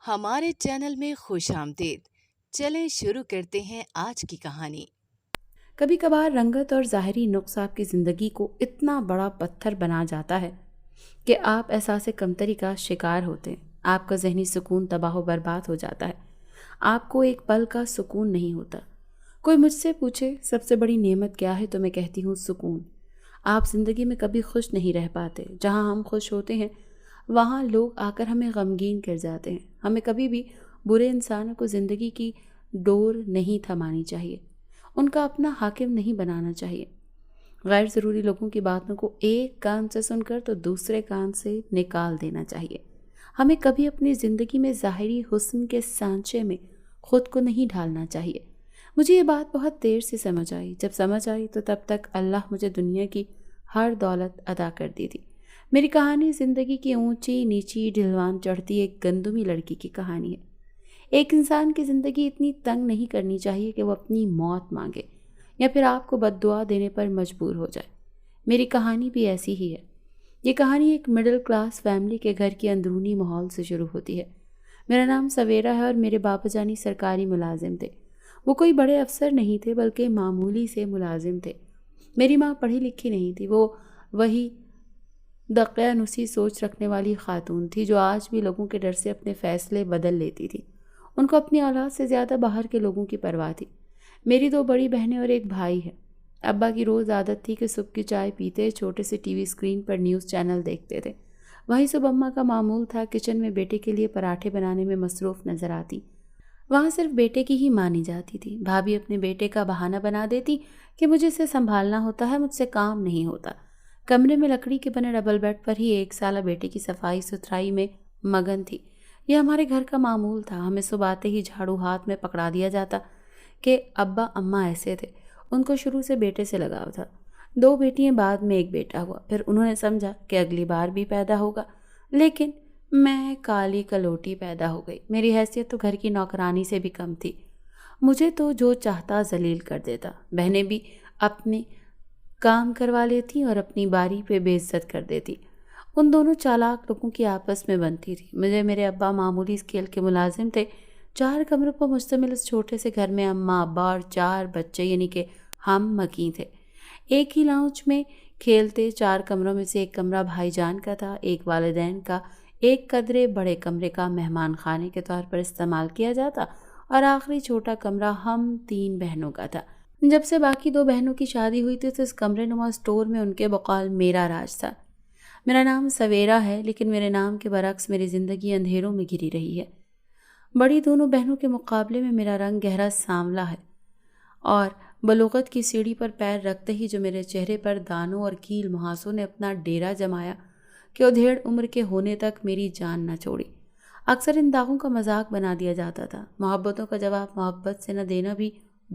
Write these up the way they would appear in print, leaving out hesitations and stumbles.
ہمارے چینل میں خوش آمدید۔ چلیں شروع کرتے ہیں آج کی کہانی۔ کبھی کبھار رنگت اور ظاہری نقص آپ کی زندگی کو اتنا بڑا پتھر بنا جاتا ہے کہ آپ احساس کمتری کا شکار ہوتے ہیں۔ آپ کا ذہنی سکون تباہ و برباد ہو جاتا ہے۔ آپ کو ایک پل کا سکون نہیں ہوتا۔ کوئی مجھ سے پوچھے سب سے بڑی نعمت کیا ہے تو میں کہتی ہوں سکون۔ آپ زندگی میں کبھی خوش نہیں رہ پاتے۔ جہاں ہم خوش ہوتے ہیں وہاں لوگ آ کر ہمیں غمگین کر جاتے ہیں۔ ہمیں کبھی بھی برے انسانوں کو زندگی کی ڈور نہیں تھمانی چاہیے، ان کا اپنا حاکم نہیں بنانا چاہیے۔ غیر ضروری لوگوں کی باتوں کو ایک کان سے سن کر تو دوسرے کان سے نکال دینا چاہیے۔ ہمیں کبھی اپنی زندگی میں ظاہری حسن کے سانچے میں خود کو نہیں ڈھالنا چاہیے۔ مجھے یہ بات بہت دیر سے سمجھ آئی۔ جب سمجھ آئی تو تب تک اللہ مجھے دنیا کی ہر دولت عطا کر دی تھی۔ میری کہانی زندگی کی اونچی نیچی ڈھلوان چڑھتی ایک گندمی لڑکی کی کہانی ہے۔ ایک انسان کی زندگی اتنی تنگ نہیں کرنی چاہیے کہ وہ اپنی موت مانگے یا پھر آپ کو بد دعا دینے پر مجبور ہو جائے۔ میری کہانی بھی ایسی ہی ہے۔ یہ کہانی ایک مڈل کلاس فیملی کے گھر کے اندرونی ماحول سے شروع ہوتی ہے۔ میرا نام سویرا ہے اور میرے بابا جانی سرکاری ملازم تھے۔ وہ کوئی بڑے افسر نہیں تھے بلکہ معمولی سے ملازم تھے۔ میری ماں پڑھی لکھی نہیں تھی۔ وہ وہی دقیانوسی سوچ رکھنے والی خاتون تھی جو آج بھی لوگوں کے ڈر سے اپنے فیصلے بدل لیتی تھی۔ ان کو اپنی اولاد سے زیادہ باہر کے لوگوں کی پرواہ تھی۔ میری 2 بڑی بہنیں اور ایک بھائی ہے۔ ابا کی روز عادت تھی کہ صبح کی چائے پیتے چھوٹے سے ٹی وی اسکرین پر نیوز چینل دیکھتے تھے۔ وہیں صبح اماں کا معمول تھا کچن میں بیٹے کے لیے پراٹھے بنانے میں مصروف نظر آتی۔ وہاں صرف بیٹے کی ہی مانی جاتی تھی۔ بھابھی اپنے بیٹے کا بہانہ بنا دیتی کہ مجھے اسے سنبھالنا ہوتا ہے، مجھ سے کام نہیں ہوتا۔ کمرے میں لکڑی کے بنے ڈبل بیڈ پر ہی 1 سالہ بیٹے کی صفائی ستھرائی میں مگن تھی۔ یہ ہمارے گھر کا معمول تھا۔ ہمیں صبح آتے ہی جھاڑو ہاتھ میں پکڑا دیا جاتا کہ ابا اماں ایسے تھے۔ ان کو شروع سے بیٹے سے لگاؤ تھا۔ 2 بیٹیاں بعد میں 1 بیٹا ہوا۔ پھر انہوں نے سمجھا کہ اگلی بار بھی پیدا ہوگا، لیکن میں کالی کلوٹی پیدا ہو گئی۔ میری حیثیت تو گھر کی نوکرانی سے بھی کم تھی۔ مجھے تو جو چاہتا ذلیل کر دیتا۔ بہنیں بھی اپنے کام کروا لیتی اور اپنی باری پہ بے عزت کر دیتی۔ ان دونوں چالاک لوگوں کی آپس میں بنتی تھی۔ مجھے میرے ابا معمولی اسکیل کے ملازم تھے۔ 4 کمروں پر مشتمل اس چھوٹے سے گھر میں اماں ابا اور 4 بچے یعنی کہ ہم مکیں تھے۔ ایک ہی لاؤنج میں کھیلتے۔ 4 کمروں میں سے ایک کمرہ بھائی جان کا تھا، ایک والدین کا، ایک قدرے بڑے کمرے کا مہمان خانے کے طور پر استعمال کیا جاتا اور آخری چھوٹا کمرہ ہم 3 بہنوں کا تھا۔ جب سے باقی 2 بہنوں کی شادی ہوئی تھی تو اس کمرے نما اسٹور میں ان کے بقول میرا راج تھا۔ میرا نام سویرا ہے، لیکن میرے نام کے برعکس میری زندگی اندھیروں میں گھری رہی ہے۔ بڑی دونوں بہنوں کے مقابلے میں میرا رنگ گہرا سانولا ہے اور بلوغت کی سیڑھی پر پیر رکھتے ہی جو میرے چہرے پر دانوں اور کیل مہاسوں نے اپنا ڈیرا جمایا کہ ادھیڑ عمر کے ہونے تک میری جان نہ چھوڑی۔ اکثر ان داغوں کا مذاق بنا دیا جاتا تھا۔ محبتوں کا جواب محبت سے نہ دینا بھی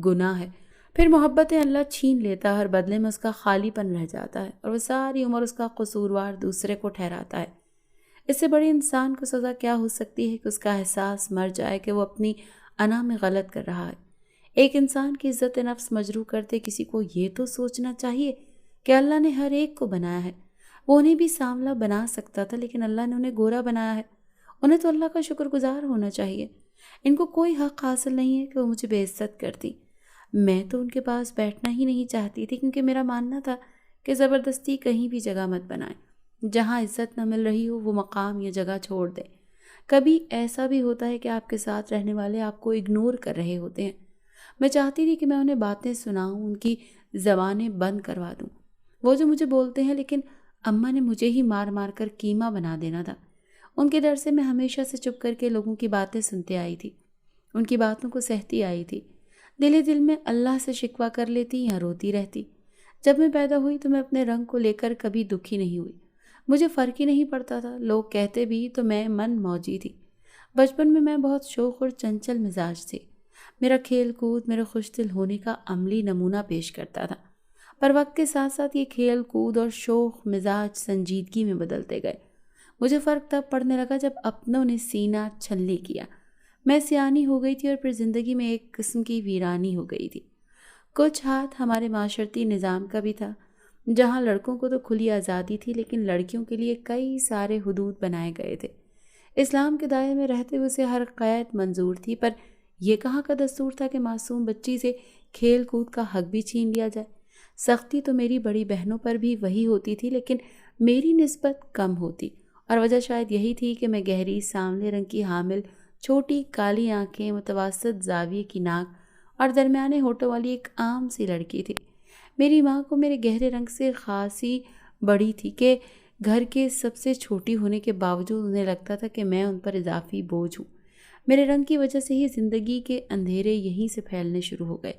گناہ ہے۔ پھر محبتیں اللہ چھین لیتا ہے اور بدلے میں اس کا خالی پن رہ جاتا ہے اور وہ ساری عمر اس کا قصوروار دوسرے کو ٹھہراتا ہے۔ اس سے بڑے انسان کو سزا کیا ہو سکتی ہے کہ اس کا احساس مر جائے کہ وہ اپنی انا میں غلط کر رہا ہے۔ ایک انسان کی عزت نفس مجروح کرتے کسی کو یہ تو سوچنا چاہیے کہ اللہ نے ہر ایک کو بنایا ہے۔ وہ انہیں بھی سانولا بنا سکتا تھا لیکن اللہ نے انہیں گورا بنایا ہے۔ انہیں تو اللہ کا شکر گزار ہونا چاہیے۔ ان کو کوئی حق حاصل نہیں ہے کہ وہ مجھے بے عزت کرتی۔ میں تو ان کے پاس بیٹھنا ہی نہیں چاہتی تھی کیونکہ میرا ماننا تھا کہ زبردستی کہیں بھی جگہ مت بنائیں۔ جہاں عزت نہ مل رہی ہو وہ مقام یا جگہ چھوڑ دیں۔ کبھی ایسا بھی ہوتا ہے کہ آپ کے ساتھ رہنے والے آپ کو اگنور کر رہے ہوتے ہیں۔ میں چاہتی تھی کہ میں انہیں باتیں سناؤں، ان کی زبانیں بند کروا دوں۔ وہ جو مجھے بولتے ہیں لیکن اماں نے مجھے ہی مار مار کر قیمہ بنا دینا تھا۔ ان کے ڈر سے میں ہمیشہ سے چپ کر کے لوگوں کی باتیں سنتے آئی تھی، ان کی باتوں کو سہتی آئی تھی۔ دل ہی دل میں اللہ سے شکوہ کر لیتی یا روتی رہتی۔ جب میں پیدا ہوئی تو میں اپنے رنگ کو لے کر کبھی دکھی نہیں ہوئی۔ مجھے فرق ہی نہیں پڑتا تھا، لوگ کہتے بھی تو میں من موجی تھی۔ بچپن میں بہت شوخ اور چنچل مزاج تھی۔ میرا کھیل کود میرے خوش دل ہونے کا عملی نمونہ پیش کرتا تھا، پر وقت کے ساتھ ساتھ یہ کھیل کود اور شوخ مزاج سنجیدگی میں بدلتے گئے۔ مجھے فرق تب پڑنے لگا جب اپنوں نے سینہ چھلنی کیا۔ میں سیانی ہو گئی تھی اور پھر زندگی میں ایک قسم کی ویرانی ہو گئی تھی۔ کچھ ہاتھ ہمارے معاشرتی نظام کا بھی تھا، جہاں لڑکوں کو تو کھلی آزادی تھی لیکن لڑکیوں کے لیے کئی سارے حدود بنائے گئے تھے۔ اسلام کے دائرے میں رہتے ہوئے اسے ہر قید منظور تھی، پر یہ کہاں کا دستور تھا کہ معصوم بچی سے کھیل کود کا حق بھی چھین لیا جائے۔ سختی تو میری بڑی بہنوں پر بھی وہی ہوتی تھی، لیکن میری نسبت کم ہوتی، اور وجہ شاید یہی تھی کہ میں گہری سانولے رنگ کی حامل، چھوٹی کالی آنکھیں، متوسط زاویے کی ناک اور درمیانے ہونٹوں والی ایک عام سی لڑکی تھی۔ میری ماں کو میرے گہرے رنگ سے خاصی بڑی تھی کہ گھر کے سب سے چھوٹی ہونے کے باوجود انہیں لگتا تھا کہ میں ان پر اضافی بوجھ ہوں۔ میرے رنگ کی وجہ سے ہی زندگی کے اندھیرے یہیں سے پھیلنے شروع ہو گئے۔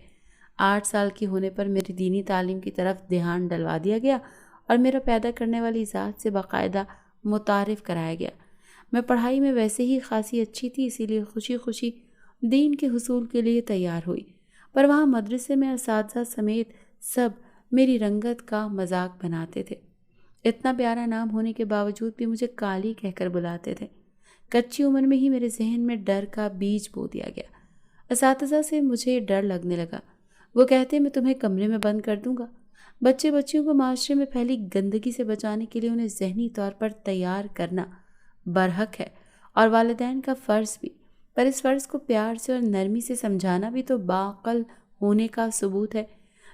8 سال کی ہونے پر میری دینی تعلیم کی طرف دھیان ڈلوا دیا گیا اور میرا پیدا کرنے والی ذات سے باقاعدہ متعارف کرایا گیا۔ میں پڑھائی میں ویسے ہی خاصی اچھی تھی، اسی لیے خوشی خوشی دین کے حصول کے لیے تیار ہوئی، پر وہاں مدرسے میں اساتذہ سمیت سب میری رنگت کا مذاق بناتے تھے۔ اتنا پیارا نام ہونے کے باوجود بھی مجھے کالی کہہ کر بلاتے تھے۔ کچی عمر میں ہی میرے ذہن میں ڈر کا بیج بو دیا گیا۔ اساتذہ سے مجھے ڈر لگنے لگا۔ وہ کہتے میں تمہیں کمرے میں بند کر دوں گا۔ بچیوں کو معاشرے میں پھیلی گندگی سے بچانے کے لیے انہیں ذہنی طور پر تیار کرنا برحق ہے اور والدین کا فرض بھی، پر اس فرض کو پیار سے اور نرمی سے سمجھانا بھی تو باعقل ہونے کا ثبوت ہے۔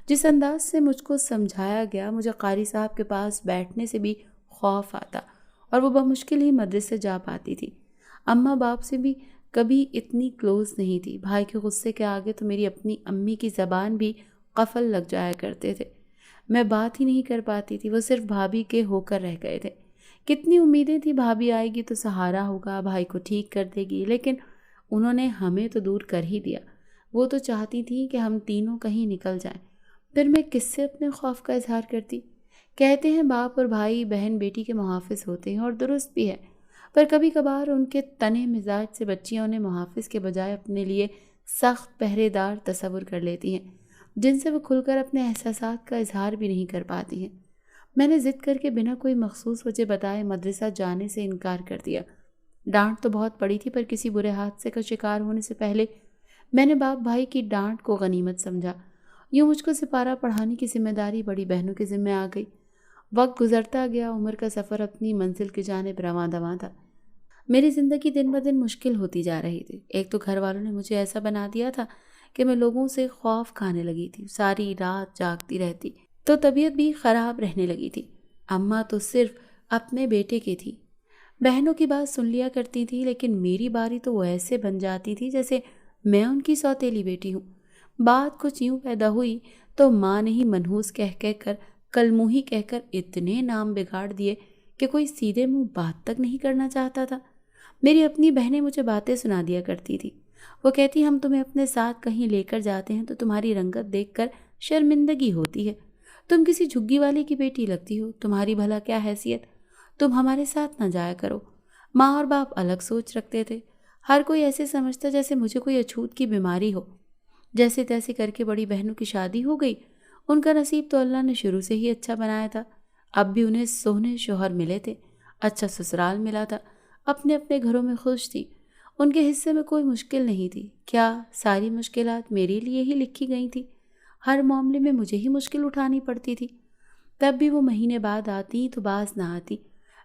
جس انداز سے مجھ کو سمجھایا گیا، مجھے قاری صاحب کے پاس بیٹھنے سے بھی خوف آتا اور وہ بمشکل ہی مدرسے جا پاتی تھی۔ اماں باپ سے بھی کبھی اتنی کلوز نہیں تھی۔ بھائی کے غصے کے آگے تو میری اپنی امی کی زبان بھی قفل لگ جایا کرتے تھے۔ میں بات ہی نہیں کر پاتی تھی، وہ صرف بھابھی کے ہو کر رہ گئے تھے۔ کتنی امیدیں تھی، بھابھی آئے گی تو سہارا ہوگا، بھائی کو ٹھیک کر دے گی، لیکن انہوں نے ہمیں تو دور کر ہی دیا۔ وہ تو چاہتی تھی کہ ہم تینوں کہیں نکل جائیں، پھر میں کس سے اپنے خوف کا اظہار کرتی؟ کہتے ہیں باپ اور بھائی بہن بیٹی کے محافظ ہوتے ہیں، اور درست بھی ہے، پر کبھی کبھار ان کے تنے مزاج سے بچیاں انہیں محافظ کے بجائے اپنے لیے سخت پہرے دار تصور کر لیتی ہیں، جن سے وہ کھل کر اپنے احساسات کا اظہار بھی نہیں کر پاتی ہیں۔ میں نے ضد کر کے بنا کوئی مخصوص وجہ بتائے مدرسہ جانے سے انکار کر دیا۔ ڈانٹ تو بہت پڑی تھی، پر کسی برے حادثے کا شکار ہونے سے پہلے میں نے باپ بھائی کی ڈانٹ کو غنیمت سمجھا۔ یوں مجھ کو سپارہ پڑھانے کی ذمہ داری بڑی بہنوں کے ذمہ آ گئی۔ وقت گزرتا گیا، عمر کا سفر اپنی منزل کی جانب رواں دواں تھا۔ میری زندگی دن بدن مشکل ہوتی جا رہی تھی۔ ایک تو گھر والوں نے مجھے ایسا بنا دیا تھا کہ میں لوگوں سے خوف کھانے لگی تھی، ساری رات جاگتی رہتی، تو طبیعت بھی خراب رہنے لگی تھی۔ اماں تو صرف اپنے بیٹے کی تھی، بہنوں کی بات سن لیا کرتی تھی، لیکن میری باری تو وہ ایسے بن جاتی تھی جیسے میں ان کی سوتیلی بیٹی ہوں۔ بات کچھ یوں پیدا ہوئی تو ماں نے ہی منحوس کہہ کر کلموہی کہہ کر اتنے نام بگاڑ دیے کہ کوئی سیدھے منہ بات تک نہیں کرنا چاہتا تھا۔ میری اپنی بہنیں مجھے باتیں سنا دیا کرتی تھی۔ وہ کہتی ہم تمہیں اپنے ساتھ کہیں لے کر جاتے ہیں تو تمہاری رنگت دیکھ کر شرمندگی ہوتی ہے، تم کسی جھگی والے کی بیٹی لگتی ہو، تمہاری بھلا کیا حیثیت، تم ہمارے ساتھ نہ جایا کرو۔ ماں اور باپ الگ سوچ رکھتے تھے، ہر کوئی ایسے سمجھتا جیسے مجھے کوئی اچھوت کی بیماری ہو۔ جیسے تیسے کر کے بڑی بہنوں کی شادی ہو گئی۔ ان کا نصیب تو اللہ نے شروع سے ہی اچھا بنایا تھا، اب بھی انہیں سونے شوہر ملے تھے، اچھا سسرال ملا تھا، اپنے اپنے گھروں میں خوش تھی، ان کے حصے میں کوئی مشکل نہیں تھی۔ کیا ساری مشکلات میرے لیے ہی لکھی گئی تھی؟ ہر معاملے میں مجھے ہی مشکل اٹھانی پڑتی تھی۔ تب بھی وہ مہینے بعد آتی تو باز نہ آتی،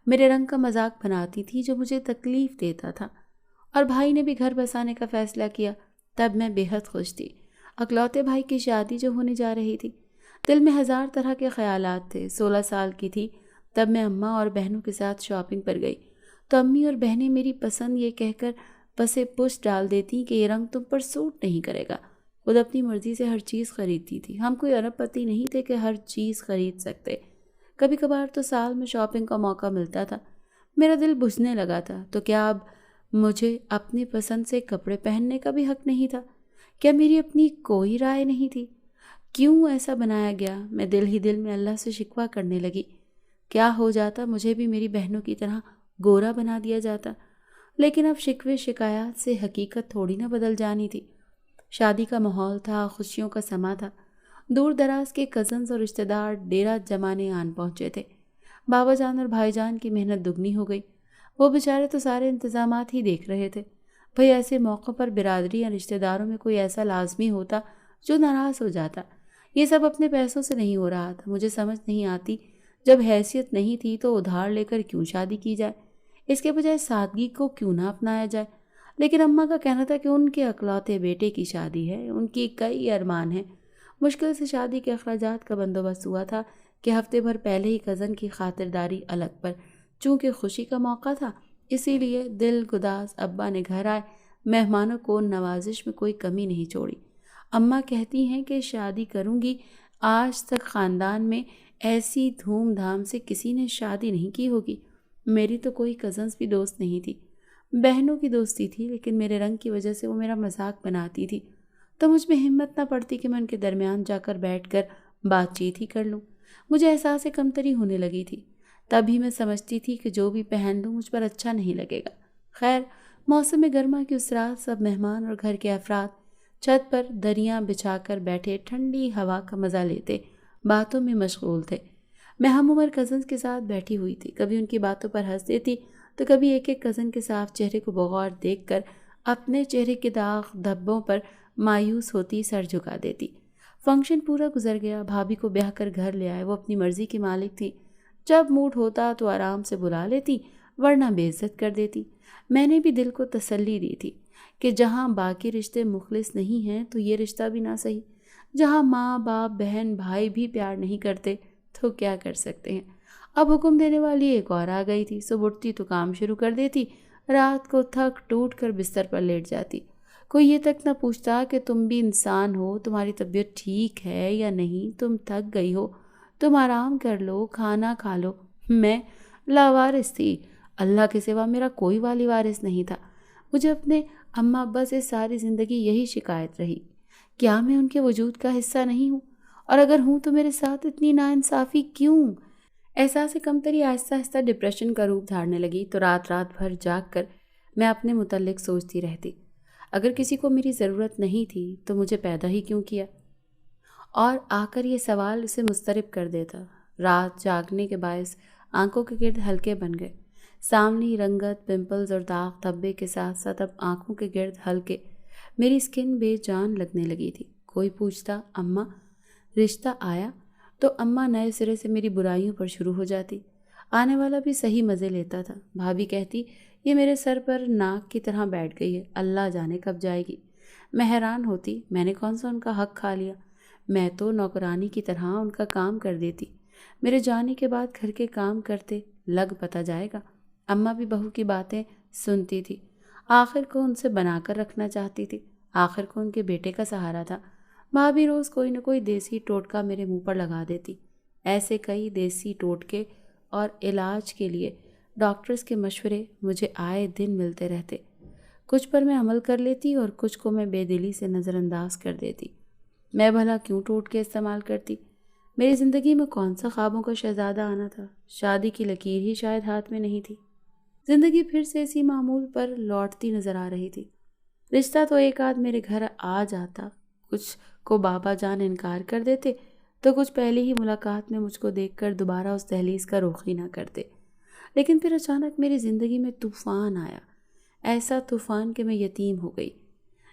میرے رنگ کا مذاق بناتی تھی جو مجھے تکلیف دیتا تھا۔ اور بھائی نے بھی گھر بسانے کا فیصلہ کیا، تب میں بے حد خوش تھی۔ اکلوتے بھائی کی شادی جو ہونے جا رہی تھی، دل میں ہزار طرح کے خیالات تھے۔ 16 سال کی تھی تب میں اماں اور بہنوں کے ساتھ شاپنگ پر گئی تو امی اور بہنیں میری پسند یہ کہہ کر پسے پش ڈال دیتی کہ یہ رنگ تم پر سوٹ نہیں کرے گا۔ خود اپنی مرضی سے ہر چیز خریدتی تھی، ہم کوئی ارب پتی نہیں تھے کہ ہر چیز خرید سکتے۔ کبھی کبھار تو سال میں شاپنگ کا موقع ملتا تھا۔ میرا دل بجھنے لگا تھا، تو کیا اب مجھے اپنی پسند سے کپڑے پہننے کا بھی حق نہیں تھا؟ کیا میری اپنی کوئی رائے نہیں تھی؟ کیوں ایسا بنایا گیا؟ میں دل ہی دل میں اللہ سے شکوہ کرنے لگی۔ کیا ہو جاتا مجھے بھی میری بہنوں کی طرح گورا بنا دیا جاتا؟ لیکن اب شکوے شکایات سے حقیقت تھوڑی نہ بدل جانی تھی۔ شادی کا ماحول تھا، خوشیوں کا سما تھا، دور دراز کے کزنز اور رشتہ دار ڈیرا جمانے آن پہنچے تھے۔ بابا جان اور بھائی جان کی محنت دگنی ہو گئی، وہ بیچارے تو سارے انتظامات ہی دیکھ رہے تھے۔ بھئی ایسے موقع پر برادری یا رشتہ داروں میں کوئی ایسا لازمی ہوتا جو ناراض ہو جاتا۔ یہ سب اپنے پیسوں سے نہیں ہو رہا تھا۔ مجھے سمجھ نہیں آتی، جب حیثیت نہیں تھی تو ادھار لے کر کیوں شادی کی جائے؟ اس کے بجائے سادگی کو کیوں نہ اپنایا جائے؟ لیکن اماں کا کہنا تھا کہ ان کے اکلوتے بیٹے کی شادی ہے، ان کی کئی ارمان ہیں۔ مشکل سے شادی کے اخراجات کا بندوبست ہوا تھا کہ ہفتے بھر پہلے ہی کزن کی خاطرداری الگ پر، چونکہ خوشی کا موقع تھا اسی لیے دل گداز ابا نے گھر آئے مہمانوں کو نوازش میں کوئی کمی نہیں چھوڑی۔ اماں کہتی ہیں کہ شادی کروں گی، آج تک خاندان میں ایسی دھوم دھام سے کسی نے شادی نہیں کی ہوگی۔ میری تو کوئی کزنس بھی دوست نہیں تھی، بہنوں کی دوستی تھی، لیکن میرے رنگ کی وجہ سے وہ میرا مذاق بناتی تھی تو مجھ میں ہمت نہ پڑتی کہ میں ان کے درمیان جا کر بیٹھ کر بات چیت ہی کر لوں۔ مجھے احساس کمتری ہونے لگی تھی، تب ہی میں سمجھتی تھی کہ جو بھی پہن لوں مجھ پر اچھا نہیں لگے گا۔ خیر، موسم گرما کی اس رات سب مہمان اور گھر کے افراد چھت پر دریاں بچھا کر بیٹھے ٹھنڈی ہوا کا مزہ لیتے باتوں میں مشغول تھے۔ میں ہم عمر کزنس کے ساتھ بیٹھی ہوئی تھی، کبھی ان کی باتوں پر ہنس دیتی تو کبھی ایک ایک کزن کے صاف چہرے کو بغور دیکھ کر اپنے چہرے کے داغ دھبوں پر مایوس ہوتی سر جھکا دیتی۔ فنکشن پورا گزر گیا، بھابھی کو بیاہ کر گھر لے آئے۔ وہ اپنی مرضی کی مالک تھی، جب موڈ ہوتا تو آرام سے بلا لیتی ورنہ بے عزت کر دیتی۔ میں نے بھی دل کو تسلی دی تھی کہ جہاں باقی رشتے مخلص نہیں ہیں تو یہ رشتہ بھی نہ صحیح، جہاں ماں باپ بہن بھائی بھی پیار نہیں کرتے تو کیا کر سکتے ہیں۔ اب حکم دینے والی ایک اور آ گئی تھی، صبح اٹھتی تو کام شروع کر دیتی، رات کو تھک ٹوٹ کر بستر پر لیٹ جاتی۔ کوئی یہ تک نہ پوچھتا کہ تم بھی انسان ہو، تمہاری طبیعت ٹھیک ہے یا نہیں، تم تھک گئی ہو، تم آرام کر لو، کھانا کھا لو۔ میں لاوارث تھی، اللہ کے سوا میرا کوئی والی وارث نہیں تھا۔ مجھے اپنے اماں ابا سے ساری زندگی یہی شکایت رہی، کیا میں ان کے وجود کا حصہ نہیں ہوں؟ اور اگر ہوں تو میرے ساتھ اتنی ناانصافی کیوں؟ احساس کمتری آہستہ آہستہ ڈپریشن کا روپ دھارنے لگی تو رات رات بھر جاگ کر میں اپنے متعلق سوچتی رہتی، اگر کسی کو میری ضرورت نہیں تھی تو مجھے پیدا ہی کیوں کیا؟ اور آ کر یہ سوال اسے مضطرب کر دیتا۔ رات جاگنے کے باعث آنکھوں کے گرد حلقے بن گئے، سامنی رنگت، پمپلز اور داغ دھبے کے ساتھ ساتھ اب آنکھوں کے گرد حلقے، میری اسکن بے جان لگنے لگی تھی۔ کوئی پوچھتا اماں رشتہ آیا تو اماں نئے سرے سے میری برائیوں پر شروع ہو جاتی، آنے والا بھی صحیح مزے لیتا تھا۔ بھابھی کہتی یہ میرے سر پر ناک کی طرح بیٹھ گئی ہے، اللہ جانے کب جائے گی۔ میں حیران ہوتی، میں نے کون سا ان کا حق کھا لیا؟ میں تو نوکرانی کی طرح ان کا کام کر دیتی، میرے جانے کے بعد گھر کے کام کرتے لگ پتا جائے گا۔ اماں بھی بہو کی باتیں سنتی تھی، آخر کو ان سے بنا کر رکھنا چاہتی تھی، آخر کو ان کے بیٹے کا سہارا تھا۔ بھابھی روز کوئی نہ کوئی دیسی ٹوٹکا میرے منہ پر لگا دیتی۔ ایسے کئی دیسی ٹوٹکے اور علاج کے لیے ڈاکٹرز کے مشورے مجھے آئے دن ملتے رہتے، کچھ پر میں عمل کر لیتی اور کچھ کو میں بے دلی سے نظر انداز کر دیتی۔ میں بھلا کیوں ٹوٹکے استعمال کرتی؟ میری زندگی میں کون سا خوابوں کا شہزادہ آنا تھا؟ شادی کی لکیر ہی شاید ہاتھ میں نہیں تھی۔ زندگی پھر سے اسی معمول پر لوٹتی نظر آ رہی تھی۔ رشتہ تو ایک آدھ میرے گھر آ جاتا، کچھ کو بابا جان انکار کر دیتے تو کچھ پہلی ہی ملاقات میں مجھ کو دیکھ کر دوبارہ اس دہلیز کا رخ ہی نہ کرتے۔ لیکن پھر اچانک میری زندگی میں طوفان آیا، ایسا طوفان کہ میں یتیم ہو گئی۔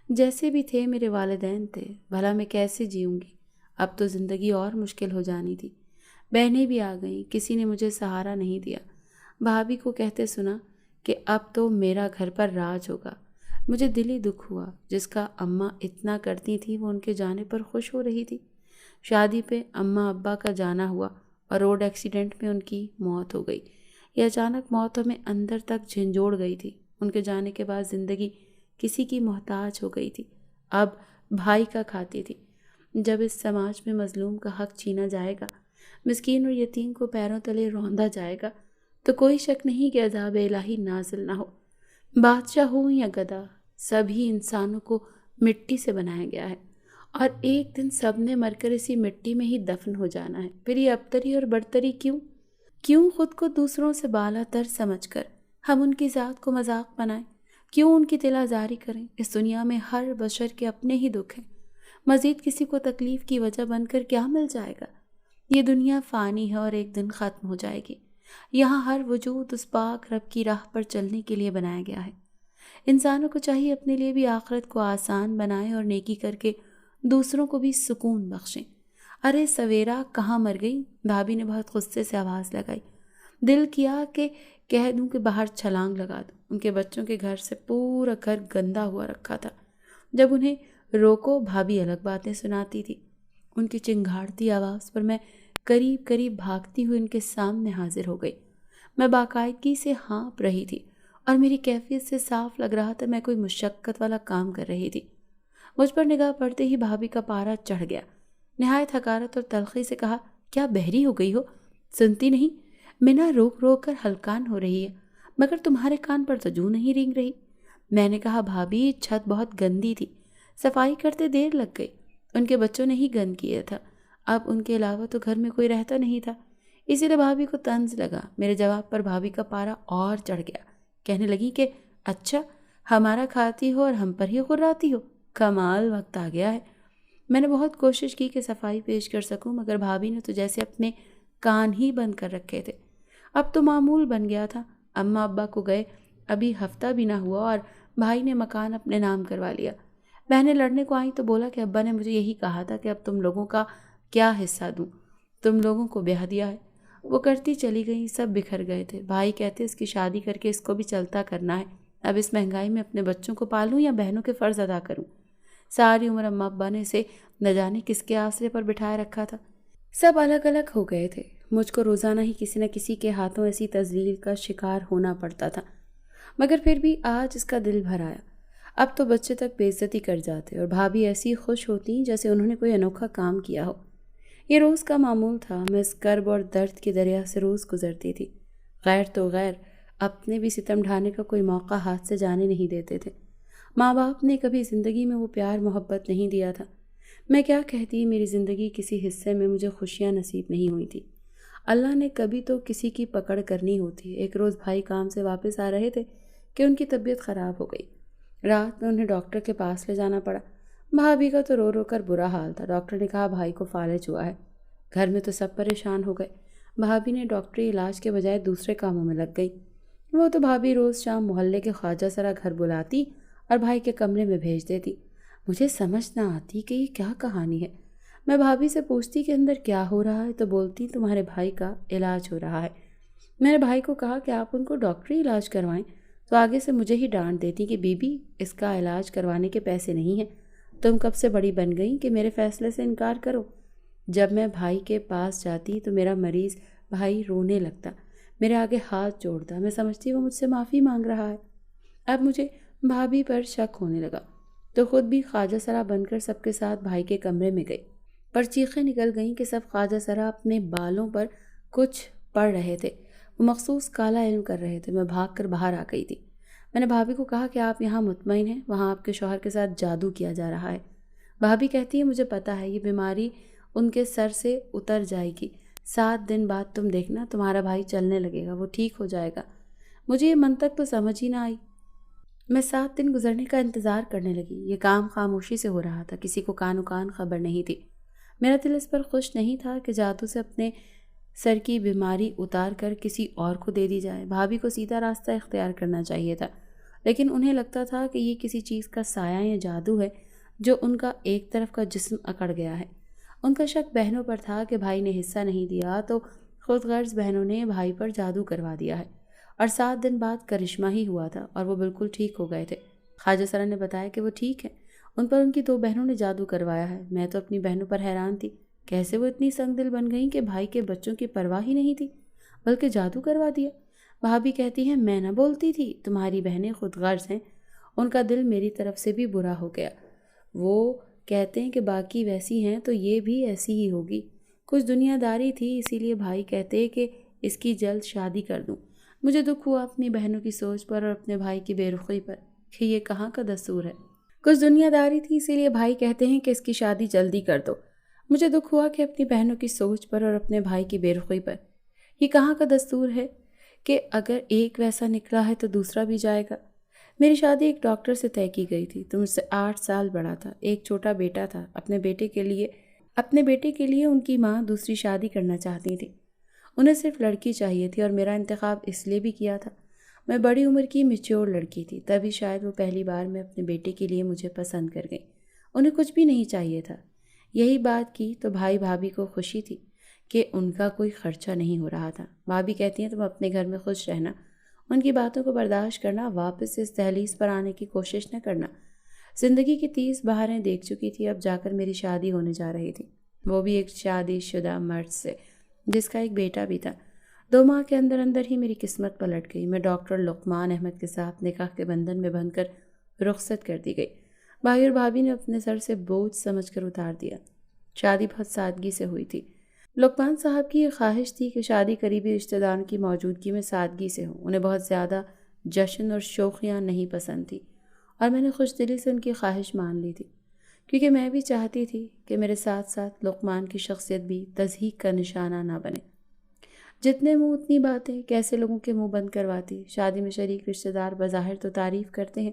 جیسے بھی تھے میرے والدین تھے، بھلا میں کیسے جیوں گی؟ اب تو زندگی اور مشکل ہو جانی تھی۔ بہنیں بھی آ گئیں، کسی نے مجھے سہارا نہیں دیا۔ بھابھی کو کہتے سنا کہ اب تو میرا گھر پر راج ہوگا۔ مجھے دلی دکھ ہوا، جس کا اماں اتنا کرتی تھی وہ ان کے جانے پر خوش ہو رہی تھی۔ شادی پہ اماں ابا کا جانا ہوا اور روڈ ایکسیڈنٹ میں ان کی موت ہو گئی۔ یہ اچانک موت ہمیں اندر تک جھنجھوڑ گئی تھی۔ ان کے جانے کے بعد زندگی کسی کی محتاج ہو گئی تھی، اب بھائی کا کھاتی تھی۔ جب اس سماج میں مظلوم کا حق چھینا جائے گا، مسکین اور یتیم کو پیروں تلے روندا جائے گا، تو کوئی شک نہیں کہ عذاب الہی نازل نہ ہو۔ بادشاہ ہوں یا گدھا، سبھی انسانوں کو مٹی سے بنایا گیا ہے اور ایک دن سب نے مر کر اسی مٹی میں ہی دفن ہو جانا ہے۔ پھر یہ ابتری اور برتری کیوں خود کو دوسروں سے بالا تر سمجھ کر ہم ان کی ذات کو مذاق بنائیں؟ کیوں ان کی دل آزاری کریں؟ اس دنیا میں ہر بشر کے اپنے ہی دکھ ہیں، مزید کسی کو تکلیف کی وجہ بن کر کیا مل جائے گا؟ یہ دنیا فانی ہے اور ایک دن ختم ہو جائے گی۔ یہاں ہر وجود اس پاک رب کی راہ پر چلنے کے لیے بنایا گیا ہے۔ انسانوں کو چاہیے اپنے لیے بھی آخرت کو آسان بنائیں اور نیکی کر کے دوسروں کو بھی سکون بخشیں۔ ارے سویرا کہاں مر گئی؟ بھابھی نے بہت غصے سے آواز لگائی۔ دل کیا کہ کہہ دوں کہ باہر چھلانگ لگا دوں۔ ان کے بچوں کے گھر سے پورا گھر گندا ہوا رکھا تھا۔ جب انہیں روکو بھابھی الگ باتیں سناتی تھی۔ ان کی چنگھاڑتی آواز پر میں قریب قریب بھاگتی ہوئی ان کے سامنے حاضر ہو گئی۔ میں باقاعدگی سے ہانپ رہی تھی اور میری کیفیت سے صاف لگ رہا تھا میں کوئی مشقت والا کام کر رہی تھی۔ مجھ پر نگاہ پڑتے ہی بھابھی کا پارا چڑھ گیا۔ نہایت حقارت اور تلخی سے کہا، کیا بہری ہو گئی ہو؟ سنتی نہیں؟ مینا روک روک کر ہلکان ہو رہی ہے، مگر تمہارے کان پر تو جوں نہیں رینگ رہی۔ میں نے کہا، بھابھی چھت بہت گندی تھی، صفائی کرتے دیر لگ گئی۔ ان کے بچوں نے ہی گند کیا تھا، اب ان کے علاوہ تو گھر میں کوئی رہتا نہیں تھا، اسی لیے بھابھی کو طنز لگا۔ میرے جواب پر بھابھی کا پارا اور چڑھ گیا۔ کہنے لگی کہ اچھا ہمارا کھاتی ہو اور ہم پر ہی غراتی ہو، کمال وقت آ گیا ہے۔ میں نے بہت کوشش کی کہ صفائی پیش کر سکوں، مگر بھابھی نے تو جیسے اپنے کان ہی بند کر رکھے تھے۔ اب تو معمول بن گیا تھا، اماں ابا کو گئے ابھی ہفتہ بھی نہ ہوا اور بھائی نے مکان اپنے نام کروا لیا۔ بہنیں لڑنے کو آئیں تو بولا کہ ابا نے مجھے یہی کہا تھا کہ اب تم لوگوں کا کیا حصہ دوں، تم لوگوں کو بیاہ دیا ہے۔ وہ کرتی چلی گئیں، سب بکھر گئے تھے۔ بھائی کہتے اس کی شادی کر کے اس کو بھی چلتا کرنا ہے، اب اس مہنگائی میں اپنے بچوں کو پالوں یا بہنوں کے فرض ادا کروں۔ ساری عمر اماں ابا نے اسے نہ جانے کس کے آسرے پر بٹھائے رکھا تھا۔ سب الگ الگ ہو گئے تھے، مجھ کو روزانہ ہی کسی نہ کسی کے ہاتھوں ایسی تذلیل کا شکار ہونا پڑتا تھا، مگر پھر بھی آج اس کا دل بھر آیا۔ اب تو بچے تک بے عزتی کر جاتے اور بھابھی ایسی خوش ہوتی جیسے انہوں نے کوئی انوکھا کام کیا ہو۔ یہ روز کا معمول تھا، میں اس کرب اور درد کی دریا سے روز گزرتی تھی۔ غیر تو غیر اپنے بھی ستم ڈھانے کا کوئی موقع ہاتھ سے جانے نہیں دیتے تھے۔ ماں باپ نے کبھی زندگی میں وہ پیار محبت نہیں دیا تھا۔ میں کیا کہتی، میری زندگی کسی حصے میں مجھے خوشیاں نصیب نہیں ہوئی تھی۔ اللہ نے کبھی تو کسی کی پکڑ کرنی ہوتی ہے۔ ایک روز بھائی کام سے واپس آ رہے تھے کہ ان کی طبیعت خراب ہو گئی۔ رات میں انہیں ڈاکٹر کے پاس لے جانا پڑا۔ بھابھی کا تو رو رو کر برا حال تھا۔ ڈاکٹر نے کہا بھائی کو فالج ہوا ہے۔ گھر میں تو سب پریشان ہو گئے۔ بھابھی نے ڈاکٹری علاج کے بجائے دوسرے کاموں میں لگ گئی۔ وہ تو بھابھی روز شام محلے کے خواجہ سرا گھر بلاتی اور بھائی کے کمرے میں بھیج دیتی۔ مجھے سمجھ نہ آتی کہ یہ کیا کہانی ہے۔ میں بھابھی سے پوچھتی کہ اندر کیا ہو رہا ہے تو بولتی تمہارے بھائی کا علاج ہو رہا ہے۔ میں نے بھائی کو کہا کہ آپ ان کو ڈاکٹری علاج کروائیں، تو آگے سے مجھے ہی ڈانٹ دیتی کہ بی بی اس کا علاج کروانے کے پیسے نہیں ہیں، تم کب سے بڑی بن گئی کہ میرے فیصلے سے انکار کرو۔ جب میں بھائی کے پاس جاتی تو میرا مریض بھائی رونے لگتا، میرے آگے ہاتھ جوڑتا۔ میں سمجھتی وہ مجھ سے معافی مانگ رہا ہے۔ اب مجھے بھابھی پر شک ہونے لگا تو خود بھی خواجہ سرا بن کر سب کے ساتھ بھائی کے کمرے میں گئی، پر چیخیں نکل گئیں کہ سب خواجہ سرا اپنے بالوں پر کچھ پڑھ رہے تھے، وہ مخصوص کالا علم کر رہے تھے۔ میں بھاگ کر باہر آ گئی تھی۔ میں نے بھابھی کو کہا کہ آپ یہاں مطمئن ہیں، وہاں آپ کے شوہر کے ساتھ جادو کیا جا رہا ہے۔ بھابھی کہتی ہے مجھے پتہ ہے، یہ بیماری ان کے سر سے اتر جائے گی، 7 دن بعد تم دیکھنا تمہارا بھائی چلنے لگے گا، وہ ٹھیک ہو جائے گا۔ مجھے یہ منطق تو سمجھ ہی نہ آئی۔ میں 7 دن گزرنے کا انتظار کرنے لگی۔ یہ کام خاموشی سے ہو رہا تھا، کسی کو کان و کان خبر نہیں تھی۔ میرا دل اس پر خوش نہیں تھا کہ جادو سے اپنے سر کی بیماری اتار کر کسی اور کو دے دی جائے۔ بھابھی کو سیدھا راستہ اختیار کرنا چاہیے تھا، لیکن انہیں لگتا تھا کہ یہ کسی چیز کا سایہ یا جادو ہے جو ان کا ایک طرف کا جسم اکڑ گیا ہے۔ ان کا شک بہنوں پر تھا کہ بھائی نے حصہ نہیں دیا تو خود غرض بہنوں نے بھائی پر جادو کروا دیا ہے، اور 7 دن بعد کرشمہ ہی ہوا تھا اور وہ بالکل ٹھیک ہو گئے تھے۔ خواجہ سرا نے بتایا کہ وہ ٹھیک ہے، ان پر ان کی 2 بہنوں نے جادو کروایا ہے۔ میں تو اپنی بہنوں پر حیران تھی، کیسے وہ اتنی سنگ دل بن گئیں کہ بھائی کے بچوں کی پرواہ ہی نہیں تھی بلکہ جادو کروا دیا۔ بھابھی کہتی ہیں میں نہ بولتی تھی، تمہاری بہنیں خود غرض ہیں۔ ان کا دل میری طرف سے بھی برا ہو گیا۔ وہ کہتے ہیں کہ باقی ویسی ہیں تو یہ بھی ایسی ہی ہوگی، کچھ دنیا داری تھی اسی لیے بھائی کہتے کہ اس کی جلد شادی کر دوں۔ مجھے دکھ ہوا اپنی بہنوں کی سوچ پر اور اپنے بھائی کی بے رخی پر کہ یہ کہاں کا دستور ہے۔ کچھ دنیا داری تھی اسی لیے بھائی کہتے ہیں کہ اس کی شادی جلدی کر دو۔ مجھے دکھ ہوا کہ اپنی بہنوں کی سوچ پر اور اپنے بھائی کی بے رخی پر یہ کہاں کا دستور ہے کہ اگر ایک ویسا نکلا ہے تو دوسرا بھی جائے گا۔ میری شادی ایک ڈاکٹر سے طے کی گئی تھی، تو مجھ سے 8 سال بڑا تھا، ایک چھوٹا بیٹا تھا۔ اپنے بیٹے کے لیے ان کی ماں دوسری شادی کرنا چاہتی تھی۔ انہیں صرف لڑکی چاہیے تھی اور میرا انتخاب اس لیے بھی کیا تھا، میں بڑی عمر کی میچور لڑکی تھی، تبھی شاید وہ پہلی بار میں اپنے بیٹے کے لیے مجھے پسند کر گئی۔ انہیں کچھ بھی نہیں چاہیے تھا۔ یہی بات کی تو بھائی بھابھی کو خوشی تھی کہ ان کا کوئی خرچہ نہیں ہو رہا تھا۔ بھابھی کہتی ہیں تم اپنے گھر میں خوش رہنا، ان کی باتوں کو برداشت کرنا، واپس اس دہلیز پر آنے کی کوشش نہ کرنا۔ زندگی کی 30 بہاریں دیکھ چکی تھی، اب جا کر میری شادی ہونے جا رہی تھی، وہ بھی ایک شادی شدہ مرد سے جس کا ایک بیٹا بھی تھا۔ 2 ماہ کے اندر اندر ہی میری قسمت پلٹ گئی۔ میں ڈاکٹر لقمان احمد کے ساتھ نکاح کے بندھن میں بندھ کر رخصت کر دی گئی۔ بھائی اور بھابھی نے اپنے سر سے بوجھ سمجھ کر اتار دیا۔ شادی بہت سادگی سے ہوئی تھی۔ لقمان صاحب کی یہ خواہش تھی کہ شادی قریبی رشتہ داروں کی موجودگی میں سادگی سے ہو۔ انہیں بہت زیادہ جشن اور شوخیاں نہیں پسند تھی، اور میں نے خوش دلی سے ان کی خواہش مان لی تھی، کیونکہ میں بھی چاہتی تھی کہ میرے ساتھ ساتھ لقمان کی شخصیت بھی تضحیک کا نشانہ نہ بنے۔ جتنے منہ اتنی باتیں، کیسے لوگوں کے منہ بند کرواتی۔ شادی میں شریک رشتہ دار بظاہر تو تعریف کرتے ہیں،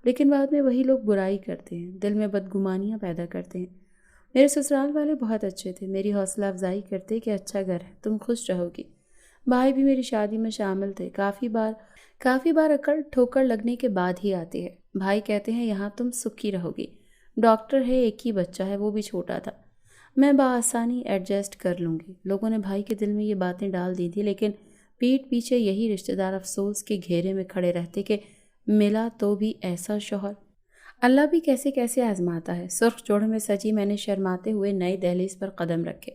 لیکن بعد میں وہی لوگ برائی کرتے ہیں، دل میں بدگمانیاں پیدا کرتے ہیں۔ میرے سسرال والے بہت اچھے تھے، میری حوصلہ افزائی کرتے کہ اچھا گھر ہے، تم خوش رہو گی۔ بھائی بھی میری شادی میں شامل تھے۔ کافی بار اکڑ ٹھوکر لگنے کے بعد ہی آتی ہے۔ بھائی کہتے ہیں یہاں تم سکھی رہو گی، ڈاکٹر ہے، ایک ہی بچہ ہے، وہ بھی چھوٹا تھا، میں بآسانی ایڈجسٹ کر لوں گی۔ لوگوں نے بھائی کے دل میں یہ باتیں ڈال دی تھی، لیکن پیٹھ پیچھے یہی رشتہ دار افسوس کے گھیرے میں کھڑے رہتے کہ ملا تو بھی ایسا شوہر۔ اللہ بھی کیسے کیسے آزماتا ہے۔ سرخ جوڑ میں سجی میں نے شرماتے ہوئے نئی دہلیز پر قدم رکھے۔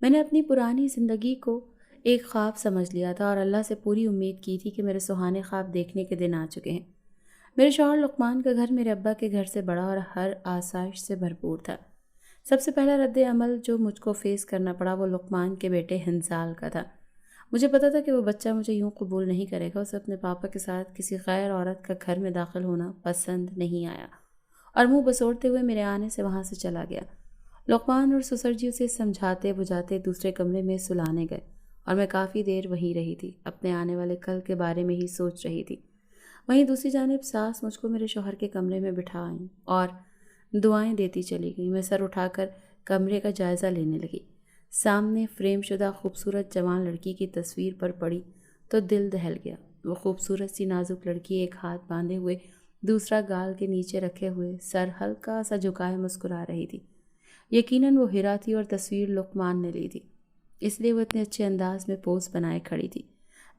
میں نے اپنی پرانی زندگی کو ایک خواب سمجھ لیا تھا اور اللہ سے پوری امید کی تھی کہ میرے سہانے خواب دیکھنے کے دن آ چکے ہیں۔ میرے شوہر لقمان کا گھر میرے ابا کے گھر سے بڑا اور ہر آسائش سے بھرپور تھا۔ سب سے پہلا رد عمل جو مجھ کو فیس کرنا پڑا وہ لقمان کے بیٹے حنظال کا تھا۔ مجھے پتا تھا کہ وہ بچہ مجھے یوں قبول نہیں کرے گا، اسے اپنے پاپا کے ساتھ کسی غیر عورت کا گھر میں داخل ہونا پسند نہیں آیا، اور منہ بسوڑتے ہوئے میرے آنے سے وہاں سے چلا گیا۔ لقمان اور سسر جی اسے سمجھاتے بجھاتے دوسرے کمرے میں سلانے گئے، اور میں کافی دیر وہیں رہی تھی، اپنے آنے والے کل کے بارے میں ہی سوچ رہی تھی۔ وہیں دوسری جانب ساس مجھ کو میرے شوہر کے کمرے میں بٹھا آئیں اور دعائیں دیتی چلی گئیں۔ میں سر اٹھا کر کمرے کا جائزہ لینے لگی۔ سامنے فریم شدہ خوبصورت جوان لڑکی کی تصویر پر پڑی تو دل دہل گیا۔ وہ خوبصورت سی نازک لڑکی ایک ہاتھ باندھے ہوئے، دوسرا گال کے نیچے رکھے ہوئے، سر ہلکا سا جھکائے مسکرا رہی تھی۔ یقیناً وہ ہیرا تھی اور تصویر لقمان نے لی تھی، اس لیے وہ اتنے اچھے انداز میں پوز بنائے کھڑی تھی۔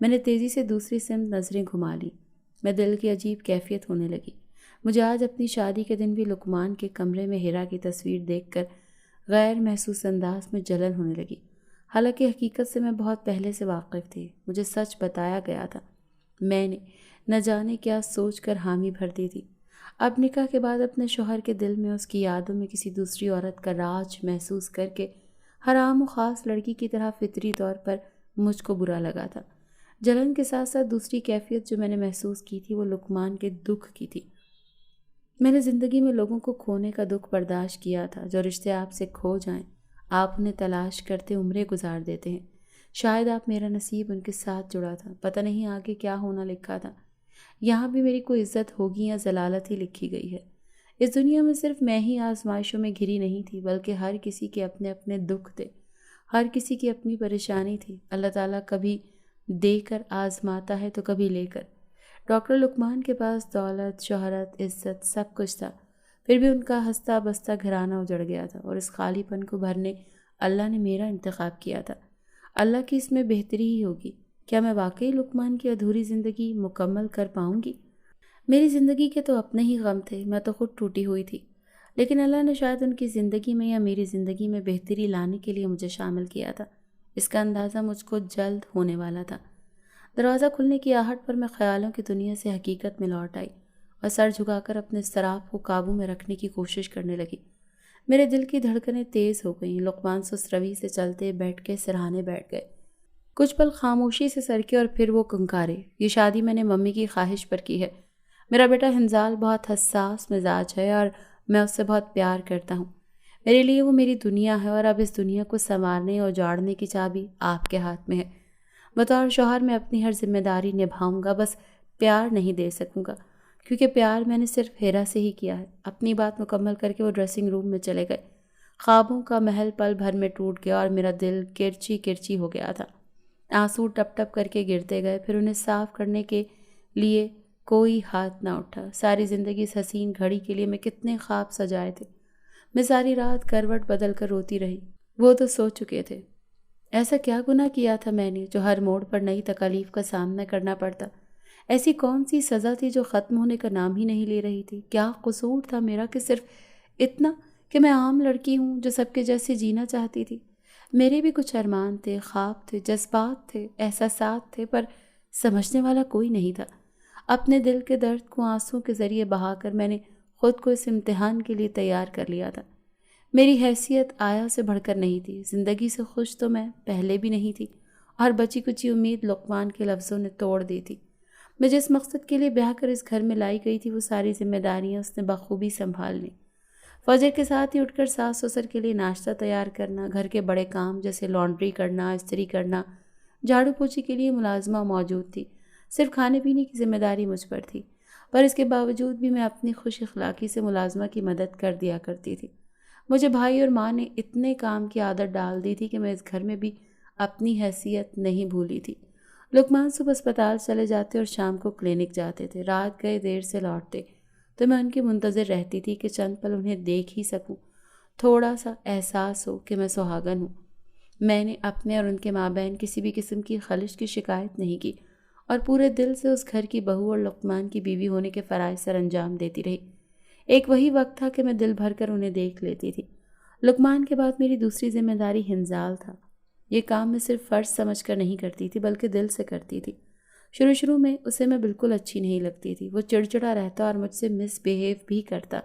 میں نے تیزی سے دوسری سمت نظریں گھما لیں۔ میں دل کی عجیب کیفیت ہونے لگی۔ مجھے آج اپنی شادی کے دن بھی لقمان کے کمرے میں ہیرا کی تصویر دیکھ کر غیر محسوس انداز میں جلن ہونے لگی، حالانکہ حقیقت سے میں بہت پہلے سے واقف تھی۔ مجھے سچ بتایا گیا تھا، میں نے نہ جانے کیا سوچ کر حامی بھر دی تھی۔ اب نکاح کے بعد اپنے شوہر کے دل میں اس کی یادوں میں کسی دوسری عورت کا راج محسوس کر کے حرام و خاص لڑکی کی طرح فطری طور پر مجھ کو برا لگا تھا۔ جلن کے ساتھ ساتھ دوسری کیفیت جو میں نے محسوس کی تھی وہ لقمان کے دکھ کی تھی۔ میں نے زندگی میں لوگوں کو کھونے کا دکھ برداشت کیا تھا۔ جو رشتے آپ سے کھو جائیں آپ انہیں تلاش کرتے عمریں گزار دیتے ہیں۔ شاید آپ میرا نصیب ان کے ساتھ جڑا تھا، پتہ نہیں آگے کیا ہونا لکھا تھا۔ یہاں بھی میری کوئی عزت ہوگی یا ضلالت ہی لکھی گئی ہے۔ اس دنیا میں صرف میں ہی آزمائشوں میں گھری نہیں تھی، بلکہ ہر کسی کے اپنے اپنے دکھ تھے، ہر کسی کی اپنی پریشانی تھی۔ اللہ تعالیٰ کبھی دے کر آزماتا ہے تو کبھی لے کر۔ ڈاکٹر لقمان کے پاس دولت، شہرت، عزت سب کچھ تھا، پھر بھی ان کا ہستہ بستہ گھرانہ اجڑ گیا تھا، اور اس خالی پن کو بھرنے اللہ نے میرا انتخاب کیا تھا۔ اللہ کی اس میں بہتری ہی ہوگی۔ کیا میں واقعی لقمان کی ادھوری زندگی مکمل کر پاؤں گی؟ میری زندگی کے تو اپنے ہی غم تھے، میں تو خود ٹوٹی ہوئی تھی، لیکن اللہ نے شاید ان کی زندگی میں یا میری زندگی میں بہتری لانے کے لیے مجھے شامل کیا تھا۔ اس کا اندازہ مجھ کو جلد ہونے والا تھا۔ دروازہ کھلنے کی آہٹ پر میں خیالوں کی دنیا سے حقیقت میں لوٹ آئی اور سر جھکا کر اپنے اضطراب کو قابو میں رکھنے کی کوشش کرنے لگی۔ میرے دل کی دھڑکنیں تیز ہو گئیں۔ لقمان سست روی سے چلتے بیٹھ کے سرہانے بیٹھ گئے۔ کچھ پل خاموشی سے سرکے اور پھر وہ کنکارے، یہ شادی میں نے ممی کی خواہش پر کی ہے۔ میرا بیٹا حنظال بہت حساس مزاج ہے اور میں اس سے بہت پیار کرتا ہوں۔ میرے لیے وہ میری دنیا ہے، اور اب اس دنیا کو سنوارنے اور اجاڑنے کی چابی آپ کے ہاتھ میں ہے۔ بطور شوہر میں اپنی ہر ذمہ داری نبھاؤں گا، بس پیار نہیں دے سکوں گا، کیونکہ پیار میں نے صرف ہیرا سے ہی کیا ہے۔ اپنی بات مکمل کر کے وہ ڈریسنگ روم میں چلے گئے۔ خوابوں کا محل پل بھر میں ٹوٹ گیا اور میرا دل کرچی کرچی ہو گیا تھا۔ آنسو ٹپ ٹپ کر کے گرتے گئے، پھر انہیں صاف کرنے کے لیے کوئی ہاتھ نہ اٹھا۔ ساری زندگی اس حسین گھڑی کے لیے میں کتنے خواب سجائے تھے۔ میں ساری رات کروٹ بدل کر روتی رہی، وہ تو سو چکے تھے۔ ایسا کیا گناہ کیا تھا میں نے جو ہر موڑ پر نئی تکالیف کا سامنا کرنا پڑتا؟ ایسی کون سی سزا تھی جو ختم ہونے کا نام ہی نہیں لے رہی تھی؟ کیا قصور تھا میرا کہ صرف اتنا کہ میں عام لڑکی ہوں جو سب کے جیسے جینا چاہتی تھی؟ میرے بھی کچھ ارمان تھے، خواب تھے، جذبات تھے، احساسات تھے، پر سمجھنے والا کوئی نہیں تھا۔ اپنے دل کے درد کو آنسوں کے ذریعے بہا کر میں نے خود کو اس امتحان کے لیے تیار کر لیا تھا۔ میری حیثیت آیا سے بڑھ کر نہیں تھی، زندگی سے خوش تو میں پہلے بھی نہیں تھی، اور بچی کچی امید لقمان کے لفظوں نے توڑ دی تھی۔ میں جس مقصد کے لیے بیاہ کر اس گھر میں لائی گئی تھی وہ ساری ذمہ داریاں اس نے بخوبی سنبھال لیں۔ فجر کے ساتھ ہی اٹھ کر ساس سسر کے لیے ناشتہ تیار کرنا، گھر کے بڑے کام جیسے لانڈری کرنا، استری کرنا، جھاڑو پوچھی کے لیے ملازمہ موجود تھی۔ صرف کھانے پینے کی ذمہ داری مجھ پر تھی، پر اس کے باوجود بھی میں اپنی خوش اخلاقی سے ملازمہ کی مدد کر دیا کرتی تھی۔ مجھے بھائی اور ماں نے اتنے کام کی عادت ڈال دی تھی کہ میں اس گھر میں بھی اپنی حیثیت نہیں بھولی تھی۔ لقمان صبح اسپتال چلے جاتے اور شام کو کلینک جاتے تھے، رات گئے دیر سے لوٹتے، تو میں ان کی منتظر رہتی تھی کہ چند پل انہیں دیکھ ہی سکوں، تھوڑا سا احساس ہو کہ میں سہاگن ہوں۔ میں نے اپنے اور ان کے مابین کسی بھی قسم کی خلش کی شکایت نہیں کی، اور پورے دل سے اس گھر کی بہو اور لقمان کی بیوی ہونے کے فرائض سر انجام دیتی رہی۔ ایک وہی وقت تھا کہ میں دل بھر کر انہیں دیکھ لیتی تھی۔ لقمان کے بعد میری دوسری ذمہ داری ہنزال تھا۔ یہ کام میں صرف فرض سمجھ کر نہیں کرتی تھی بلکہ دل سے کرتی تھی۔ شروع میں اسے میں بالکل اچھی نہیں لگتی تھی، وہ چڑچڑا رہتا اور مجھ سے مس بیہیو بھی کرتا،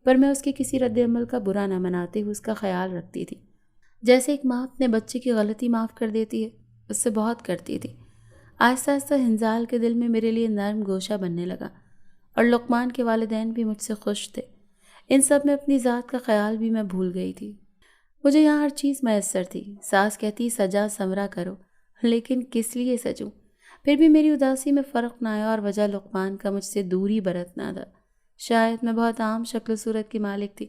پر میں اس کے کسی رد عمل کا برا نہ مناتے ہوئے اس کا خیال رکھتی تھی۔ جیسے ایک ماں اپنے بچے کی غلطی معاف کر دیتی ہے، اس سے بہت کرتی تھی۔ آہستہ آہستہ ہنزال کے دل میں میرے لیے نرم گوشہ بننے لگا، اور لقمان کے والدین بھی مجھ سے خوش تھے۔ ان سب میں اپنی ذات کا خیال بھی میں بھول گئی تھی۔ مجھے یہاں ہر چیز میسر تھی۔ ساس کہتی سجا سمرا کرو، لیکن کس لیے سجوں؟ پھر بھی میری اداسی میں فرق نہ آیا، اور وجہ لقمان کا مجھ سے دوری برتنا تھا۔ شاید میں بہت عام شکل و صورت کی مالک تھی۔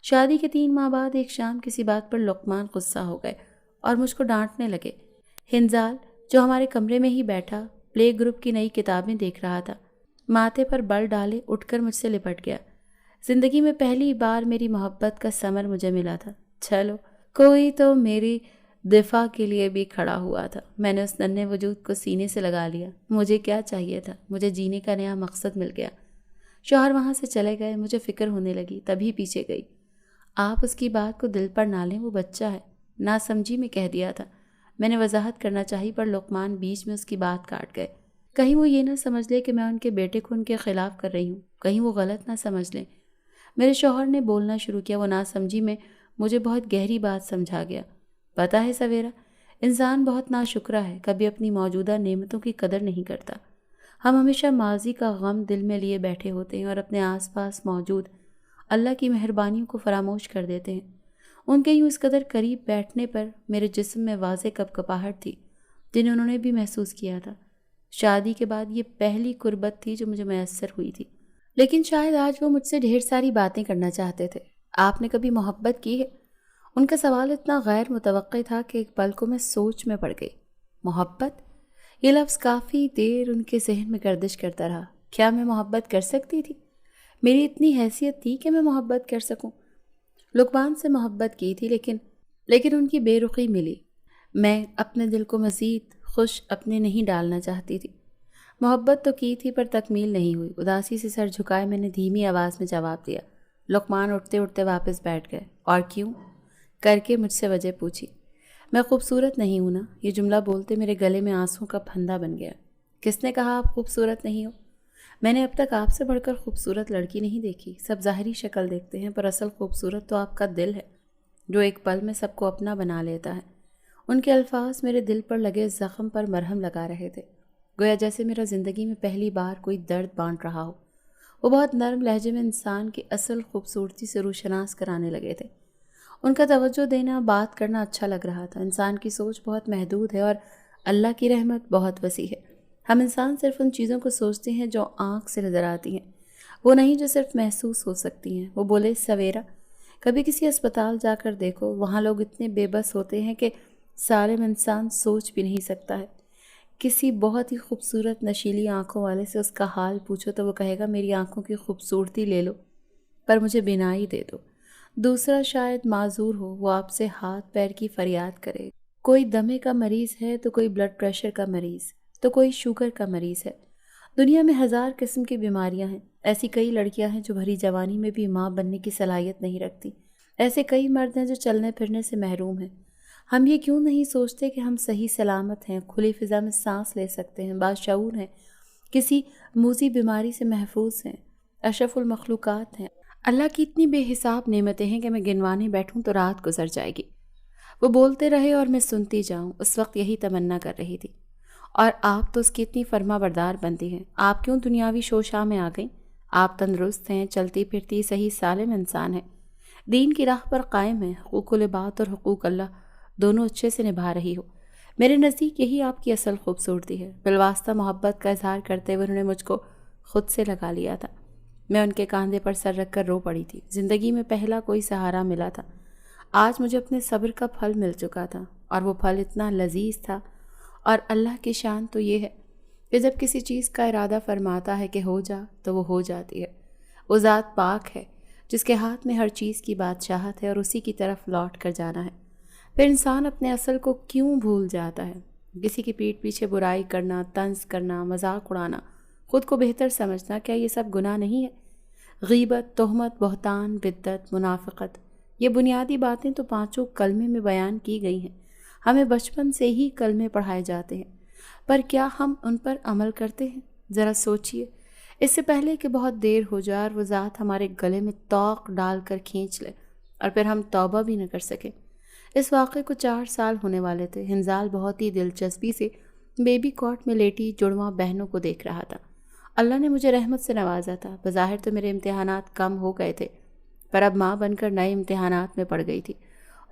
شادی کے 3 ماہ بعد ایک شام کسی بات پر لقمان غصہ ہو گئے اور مجھ کو ڈانٹنے لگے۔ ہنزال جو ہمارے کمرے میں ہی بیٹھا پلے گروپ کی نئی کتابیں دیکھ رہا تھا، ماتھے پر بل ڈالے اٹھ کر مجھ سے لپٹ گیا۔ زندگی میں پہلی بار میری محبت کا ثمر مجھے ملا تھا۔ چلو کوئی تو میری دفاع کے لیے بھی کھڑا ہوا تھا۔ میں نے اس ننھے وجود کو سینے سے لگا لیا۔ مجھے کیا چاہیے تھا؟ مجھے جینے کا نیا مقصد مل گیا۔ شوہر وہاں سے چلے گئے، مجھے فکر ہونے لگی، تبھی پیچھے گئی۔ آپ اس کی بات کو دل پر نہ لیں، وہ بچہ ہے، نہ سمجھی میں کہہ دیا تھا۔ میں نے وضاحت کرنا چاہی پر لقمان بیچ میں اس کی بات کاٹ گئے۔ کہیں وہ یہ نہ سمجھ لے کہ میں ان کے بیٹے کو ان کے خلاف کر رہی ہوں، کہیں وہ غلط نہ سمجھ لیں۔ میرے شوہر نے بولنا شروع کیا۔ وہ نہ سمجھی میں مجھے بہت گہری بات سمجھا گیا۔ پتہ ہے سویرا، انسان بہت ناشکرا ہے، کبھی اپنی موجودہ نعمتوں کی قدر نہیں کرتا۔ ہم ہمیشہ ماضی کا غم دل میں لیے بیٹھے ہوتے ہیں اور اپنے آس پاس موجود اللہ کی مہربانیوں کو فراموش کر دیتے ہیں۔ ان کے یوں اس قدر قریب بیٹھنے پر میرے جسم میں واضح کپکپاہٹ تھی جنہیں انہوں نے بھی محسوس کیا تھا۔ شادی کے بعد یہ پہلی قربت تھی جو مجھے میسر ہوئی تھی، لیکن شاید آج وہ مجھ سے ڈھیر ساری باتیں کرنا چاہتے تھے۔ آپ نے کبھی محبت کی ہے؟ ان کا سوال اتنا غیر متوقع تھا کہ ایک پل کو میں سوچ میں پڑ گئی۔ محبت؟ یہ لفظ کافی دیر ان کے ذہن میں گردش کرتا رہا۔ کیا میں محبت کر سکتی تھی؟ میری اتنی حیثیت تھی کہ میں محبت کر سکوں؟ لقمان سے محبت کی تھی، لیکن ان کی بے رخی ملی۔ میں اپنے دل کو مزید خوش اپنے نہیں ڈالنا چاہتی تھی۔ محبت تو کی تھی پر تکمیل نہیں ہوئی۔ اداسی سے سر جھکائے میں نے دھیمی آواز میں جواب دیا۔ لقمان اٹھتے اٹھتے واپس بیٹھ گئے۔ اور کیوں کر کے مجھ سے وجہ پوچھی۔ میں خوبصورت نہیں ہوں نا؟ یہ جملہ بولتے میرے گلے میں آنسوں کا پھندا بن گیا۔ کس نے کہا آپ خوبصورت نہیں ہو؟ میں نے اب تک آپ سے بڑھ کر خوبصورت لڑکی نہیں دیکھی۔ سب ظاہری شکل دیکھتے ہیں، پر اصل خوبصورت تو آپ کا دل ہے، جو ایک پل میں سب کو اپنا بنا لیتا ہے۔ ان کے الفاظ میرے دل پر لگے زخم پر مرہم لگا رہے تھے، گویا جیسے میرا زندگی میں پہلی بار کوئی درد بانٹ رہا ہو۔ وہ بہت نرم لہجے میں انسان کی اصل خوبصورتی سے روشناس کرانے لگے تھے۔ ان کا توجہ دینا، بات کرنا اچھا لگ رہا تھا۔ انسان کی سوچ بہت محدود ہے اور اللہ کی رحمت بہت وسیع ہے۔ ہم انسان صرف ان چیزوں کو سوچتے ہیں جو آنکھ سے نظر آتی ہیں، وہ نہیں جو صرف محسوس ہو سکتی ہیں۔ وہ بولے سویرا، کبھی کسی اسپتال جا کر دیکھو، وہاں لوگ اتنے بے بس ہوتے ہیں کہ سالم انسان سوچ بھی نہیں سکتا ہے۔ کسی بہت ہی خوبصورت نشیلی آنکھوں والے سے اس کا حال پوچھو تو وہ کہے گا میری آنکھوں کی خوبصورتی لے لو پر مجھے بینائی دے دو۔ دوسرا شاید معذور ہو، وہ آپ سے ہاتھ پیر کی فریاد کرے۔ کوئی دمے کا مریض ہے تو کوئی بلڈ پریشر کا مریض، تو کوئی شوگر کا مریض ہے۔ دنیا میں ہزار قسم کی بیماریاں ہیں، ایسی کئی لڑکیاں ہیں جو بھری جوانی میں بھی ماں بننے کی صلاحیت نہیں رکھتی، ایسے کئی مرد ہیں جو چلنے پھرنے سے محروم ہیں۔ ہم یہ کیوں نہیں سوچتے کہ ہم صحیح سلامت ہیں، کھلی فضا میں سانس لے سکتے ہیں، باشعور ہیں، کسی موذی بیماری سے محفوظ ہیں، اشرف المخلوقات ہیں۔ اللہ کی اتنی بے حساب نعمتیں ہیں کہ میں گنوانے بیٹھوں تو رات گزر جائے گی۔ وہ بولتے رہے اور میں سنتی جاؤں، اس وقت یہی تمنا کر رہی تھی۔ اور آپ تو اس کی اتنی فرما بردار بنتی ہیں، آپ کیوں دنیاوی شوشا میں آ گئیں؟ آپ تندرست ہیں، چلتی پھرتی صحیح سالم انسان ہیں، دین کی راہ پر قائم ہیں، حقوق العباد اور حقوق اللہ دونوں اچھے سے نبھا رہی ہو۔ میرے نزدیک یہی آپ کی اصل خوبصورتی ہے۔ بالواسطہ محبت کا اظہار کرتے ہوئے انہوں نے مجھ کو خود سے لگا لیا تھا۔ میں ان کے کاندھے پر سر رکھ کر رو پڑی تھی۔ زندگی میں پہلا کوئی سہارا ملا تھا۔ آج مجھے اپنے صبر کا پھل مل چکا تھا، اور وہ پھل اتنا لذیذ تھا۔ اور اللہ کی شان تو یہ ہے کہ جب کسی چیز کا ارادہ فرماتا ہے کہ ہو جا تو وہ ہو جاتی ہے۔ وہ ذات پاک ہے جس کے ہاتھ میں ہر چیز کی بادشاہت ہے، اور اسی کی طرف لوٹ کر جانا ہے۔ پھر انسان اپنے اصل کو کیوں بھول جاتا ہے؟ کسی کی پیٹھ پیچھے برائی کرنا، طنز کرنا، مذاق اڑانا، خود کو بہتر سمجھنا، کیا یہ سب گناہ نہیں ہے؟ غیبت، تہمت، بہتان، بدعت، منافقت، یہ بنیادی باتیں تو 5 کلمے میں بیان کی گئی ہیں۔ ہمیں بچپن سے ہی کلمے پڑھائے جاتے ہیں، پر کیا ہم ان پر عمل کرتے ہیں؟ ذرا سوچئے، اس سے پہلے کہ بہت دیر ہو جائے اور وہ ذات ہمارے گلے میں توق ڈال کر کھینچ لے اور پھر ہم توبہ بھی نہ کر سکیں۔ اس واقعے کو 4 سال ہونے والے تھے۔ ہنزال بہت ہی دلچسپی سے بیبی کاٹ میں لیٹی جڑواں بہنوں کو دیکھ رہا تھا۔ اللہ نے مجھے رحمت سے نوازا تھا۔ بظاہر تو میرے امتحانات کم ہو گئے تھے، پر اب ماں بن کر نئے امتحانات میں پڑ گئی تھی،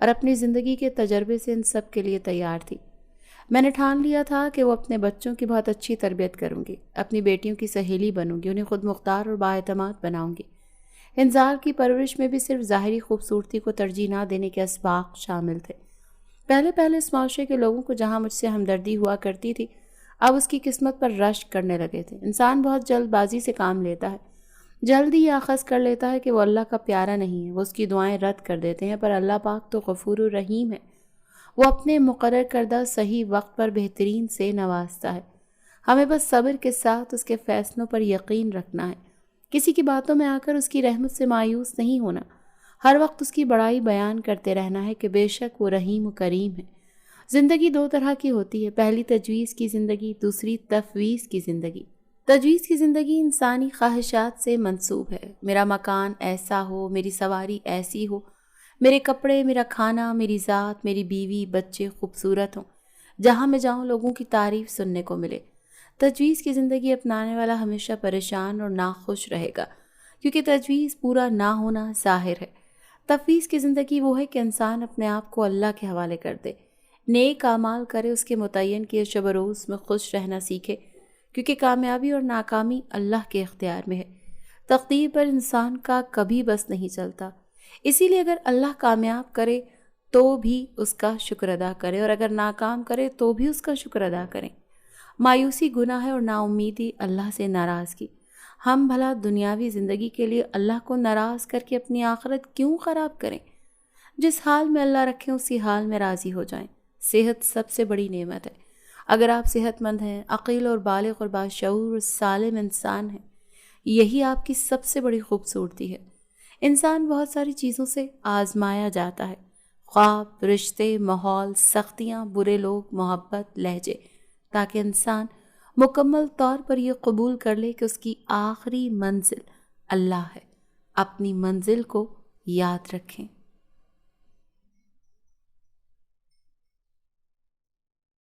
اور اپنی زندگی کے تجربے سے ان سب کے لیے تیار تھی۔ میں نے ٹھان لیا تھا کہ وہ اپنے بچوں کی بہت اچھی تربیت کروں گی، اپنی بیٹیوں کی سہیلی بنوں گی، انہیں خود مختار اور بااعتماد بناؤں گی۔ ہنزال کی پرورش میں بھی صرف ظاہری خوبصورتی کو ترجیح نہ دینے کے اسباق شامل تھے۔ پہلے اس معاشرے کے لوگوں کو جہاں مجھ سے ہمدردی ہوا کرتی تھی، اب اس کی قسمت پر رشک کرنے لگے تھے۔ انسان بہت جلد بازی سے کام لیتا ہے، جلدی یہ اخذ کر لیتا ہے کہ وہ اللہ کا پیارا نہیں ہے، وہ اس کی دعائیں رد کر دیتے ہیں، پر اللہ پاک تو غفور الرحیم ہے، وہ اپنے مقرر کردہ صحیح وقت پر بہترین سے نوازتا ہے۔ ہمیں بس صبر کے ساتھ اس کے فیصلوں پر یقین رکھنا ہے، کسی کی باتوں میں آ کر اس کی رحمت سے مایوس نہیں ہونا، ہر وقت اس کی بڑائی بیان کرتے رہنا ہے کہ بے شک وہ رحیم و کریم ہے۔ زندگی 2 طرح کی ہوتی ہے، پہلی تجویز کی زندگی، دوسری تفویض کی زندگی۔ تجویز کی زندگی انسانی خواہشات سے منسوب ہے۔ میرا مکان ایسا ہو، میری سواری ایسی ہو، میرے کپڑے، میرا کھانا، میری ذات، میری بیوی، بچے خوبصورت ہوں، جہاں میں جاؤں لوگوں کی تعریف سننے کو ملے۔ تجویز کی زندگی اپنانے والا ہمیشہ پریشان اور ناخوش رہے گا، کیونکہ تجویز پورا نہ ہونا ظاہر ہے۔ تفویض کی زندگی وہ ہے کہ انسان اپنے آپ کو اللہ کے حوالے کر دے، نیک اعمال کرے، اس کے متعین کیے شب و روز میں خوش رہنا سیکھے، کیونکہ کامیابی اور ناکامی اللہ کے اختیار میں ہے۔ تقدیر پر انسان کا کبھی بس نہیں چلتا، اسی لیے اگر اللہ کامیاب کرے تو بھی اس کا شکر ادا کرے، اور اگر ناکام کرے تو بھی اس کا شکر ادا کریں۔ مایوسی گناہ ہے اور نا امیدی اللہ سے ناراضگی۔ ہم بھلا دنیاوی زندگی کے لیے اللہ کو ناراض کر کے اپنی آخرت کیوں خراب کریں؟ جس حال میں اللہ رکھیں اسی حال میں راضی ہو جائیں۔ صحت سب سے بڑی نعمت ہے۔ اگر آپ صحت مند ہیں، عقیل اور بالغ اور باشعور اور سالم انسان ہیں، یہی آپ کی سب سے بڑی خوبصورتی ہے۔ انسان بہت ساری چیزوں سے آزمایا جاتا ہے، خواب، رشتے، ماحول، سختیاں، برے لوگ، محبت، لہجے، تاکہ انسان مکمل طور پر یہ قبول کر لے کہ اس کی آخری منزل اللہ ہے۔ اپنی منزل کو یاد رکھیں۔